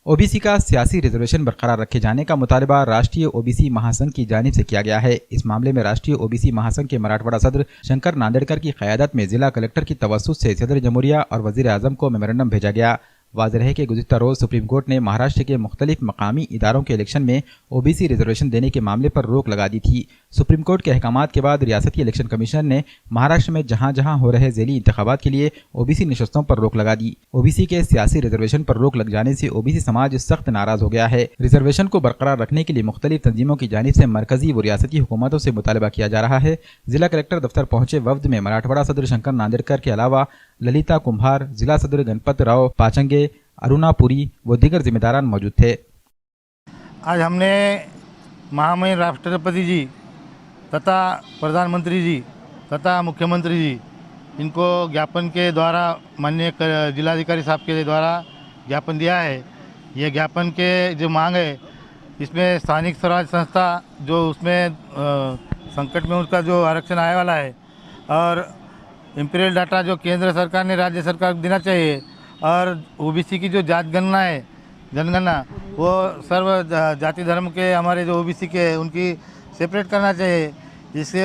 OBC का सियासी reservation बरकरार रखे जाने का मुतालबा राष्ट्रीय ओबीसी महासंघ की जानिब से किया गया है। इस मामले में राष्ट्रीय ओबीसी महासंघ के मराठवाड़ा सदर शंकर नांदेड़कर की क़यादत में जिला कलेक्टर की तवस्सुत से सदर जमहूरिया और वज़ीर आज़म को मेमोरेंडम भेजा गया। वाज़ेह है कि गुज़िश्ता रोज़ सुप्रीम कोर्ट ने महाराष्ट्र के मुख्तलिफ मकामी इदारों के इलेक्शन में ओबीसी रिजर्वेशन देने के मामले पर रोक लगा दी थी। सुप्रीम कोर्ट के अहकामात के बाद रियासती इलेक्शन कमीशन ने महाराष्ट्र में जहां जहां हो रहे ज़ैली इंतखाबात के लिए ओबीसी नशस्तों पर रोक लगा दी। ओबीसी के सियासी रिजर्वेशन पर रोक लग जाने से ओबीसी समाज सख्त नाराज हो गया है। रिजर्वेशन को बरकरार रखने के लिए मुख्तलिफ तंजीमों की जानिब से मरकजी व रियासती हुकूमतों से मुतालबा किया जा रहा है। जिला कलेक्टर दफ्तर पहुंचे वफ्द में मराठवाड़ा सदर शंकर नांदेड़कर के अलावा ललिता कुम्हार, जिला सदर गणपत राव पाचंगे, अरुणा पुरी व दीगर जिम्मेदारान मौजूद थे। आज हमने महामहिम राष्ट्रपति जी तथा प्रधानमंत्री जी तथा मुख्यमंत्री जी इनको ज्ञापन के द्वारा माननीय जिलाधिकारी साहब के द्वारा ज्ञापन दिया है। ये ज्ञापन के जो मांग है इसमें स्थानिक स्वराज संस्था जो उसमें संकट में उसका जो आरक्षण आने वाला है और इम्पीरियल डाटा जो केंद्र सरकार ने राज्य सरकार को देना चाहिए और ओबीसी की जो जात गणना है जनगणना वो सर्व जाति धर्म के हमारे जो ओबीसी के उनकी सेपरेट करना चाहिए। इससे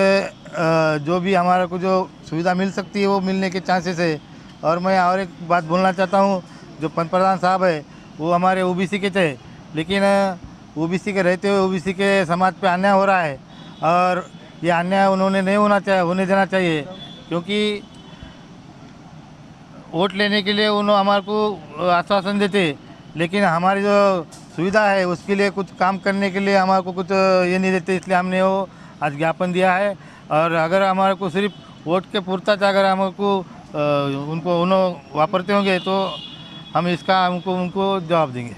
जो भी हमारे को जो सुविधा मिल सकती है वो मिलने के चांसेस है। और मैं और एक बात बोलना चाहता हूँ, जो पंतप्रधान साहब है वो हमारे ओबीसी के थे, लेकिन ओबीसी के रहते हुए ओबीसी के समाज पे अन्याय हो रहा है और ये अन्याय उन्होंने नहीं होने देना चाहिए, क्योंकि वोट लेने के लिए उन्होंने हमारे को आश्वासन देते, लेकिन हमारी जो सुविधा है उसके लिए कुछ काम करने के लिए हमारे को कुछ ये नहीं देते। इसलिए हमने वो आज ज्ञापन दिया है। और अगर हमारे को सिर्फ वोट के पूर्ता अगर हमारे को उनको वापरते होंगे तो हम इसका उनको जवाब देंगे।